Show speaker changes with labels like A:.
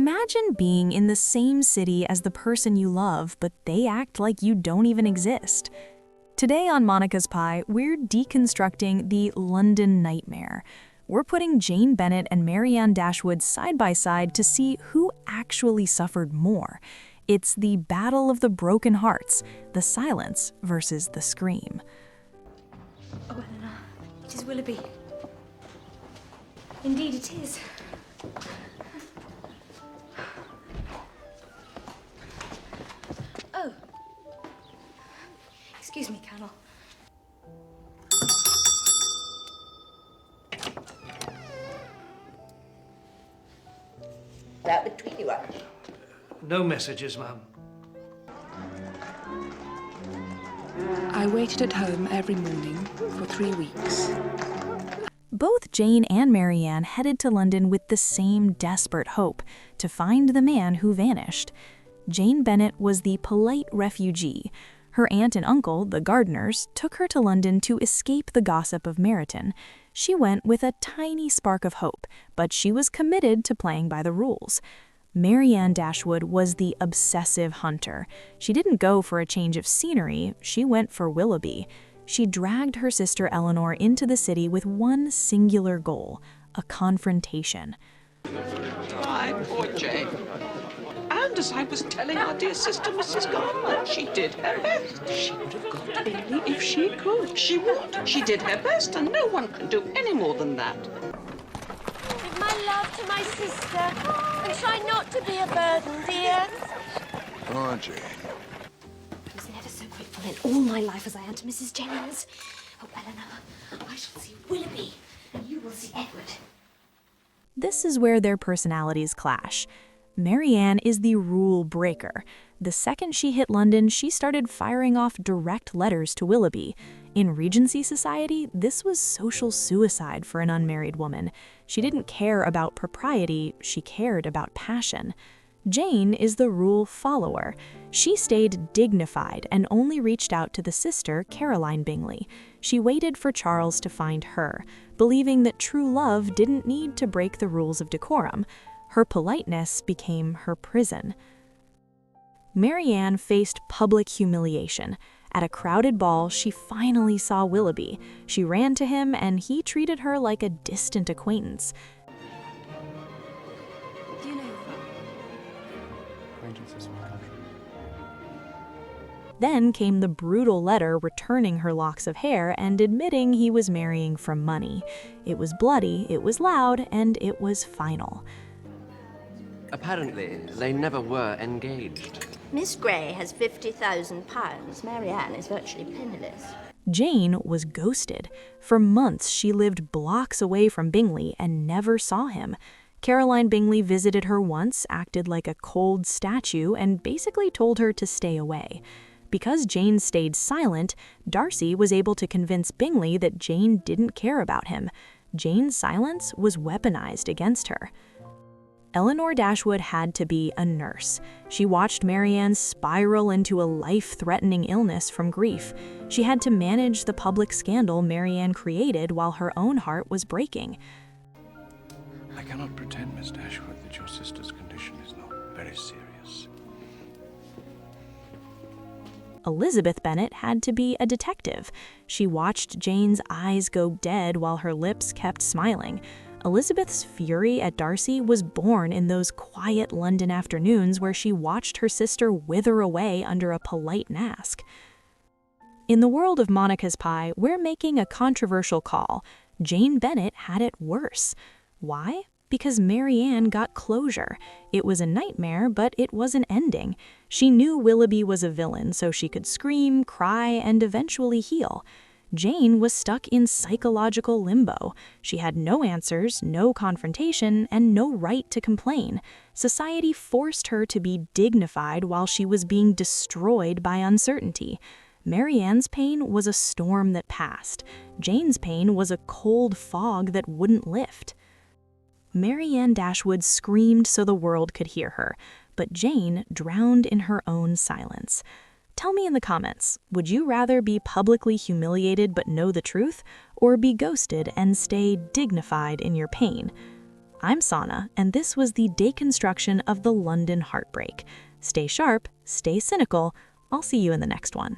A: Imagine being in the same city as the person you love, but they act like you don't even exist. Today on Monica's Pie, we're deconstructing the London nightmare. We're putting Jane Bennet and Marianne Dashwood side by side to see who actually suffered more. It's the battle of the broken hearts, the silence versus the scream.
B: Oh, Eleanor, it is Willoughby. Indeed it is. Oh. Excuse me, Colonel.
C: That between you,
D: No messages, ma'am.
E: I waited at home every morning for 3 weeks.
A: Both Jane and Marianne headed to London with the same desperate hope, to find the man who vanished. Jane Bennet was the polite refugee. Her aunt and uncle, the Gardiners, took her to London to escape the gossip of Meryton. She went with a tiny spark of hope, but she was committed to playing by the rules. Marianne Dashwood was the obsessive hunter. She didn't go for a change of scenery, she went for Willoughby. She dragged her sister Eleanor into the city with one singular goal, a confrontation.
F: My poor Jane. And as I was telling our dear sister, Mrs. Gardiner, she did her best. She would have got Bingley if she could. She would. She did her best, and no one can do any more than that.
G: Give my love to my sister, and try not to be a burden, dear.
H: Oh, Jane.
B: I was never so grateful in all my life as I am to Mrs. Jennings. Oh, Eleanor, I shall see Willoughby, and you will see Edward.
A: This is where their personalities clash. Marianne is the rule breaker. The second she hit London, she started firing off direct letters to Willoughby. In Regency society, this was social suicide for an unmarried woman. She didn't care about propriety, she cared about passion. Jane is the rule follower. She stayed dignified and only reached out to the sister, Caroline Bingley. She waited for Charles to find her, believing that true love didn't need to break the rules of decorum. Her politeness became her prison. Marianne faced public humiliation. At a crowded ball, she finally saw Willoughby. She ran to him, and he treated her like a distant acquaintance.
B: Do you know?
I: Acquaintances from the country.
A: Then came the brutal letter returning her locks of hair and admitting he was marrying for money. It was bloody, it was loud, and it was final.
J: Apparently, they never were engaged.
C: Miss Grey has £50,000. Marianne is virtually penniless.
A: Jane was ghosted. For months, she lived blocks away from Bingley and never saw him. Caroline Bingley visited her once, acted like a cold statue, and basically told her to stay away. Because Jane stayed silent, Darcy was able to convince Bingley that Jane didn't care about him. Jane's silence was weaponized against her. Eleanor Dashwood had to be a nurse. She watched Marianne spiral into a life-threatening illness from grief. She had to manage the public scandal Marianne created while her own heart was breaking.
H: I cannot pretend, Miss Dashwood, that your sister's condition is not very serious.
A: Elizabeth Bennet had to be a detective. She watched Jane's eyes go dead while her lips kept smiling. Elizabeth's fury at Darcy was born in those quiet London afternoons where she watched her sister wither away under a polite mask. In the world of Monica's Pie, we're making a controversial call. Jane Bennet had it worse. Why? Because Marianne got closure. It was a nightmare, but it was an ending. She knew Willoughby was a villain, so she could scream, cry, and eventually heal. Jane was stuck in psychological limbo. She had no answers, no confrontation, and no right to complain. Society forced her to be dignified while she was being destroyed by uncertainty. Marianne's pain was a storm that passed. Jane's pain was a cold fog that wouldn't lift. Marianne Dashwood screamed so the world could hear her, but Jane drowned in her own silence. Tell me in the comments, would you rather be publicly humiliated but know the truth, or be ghosted and stay dignified in your pain? I'm Sana, and this was the deconstruction of the London heartbreak. Stay sharp, stay cynical. I'll see you in the next one.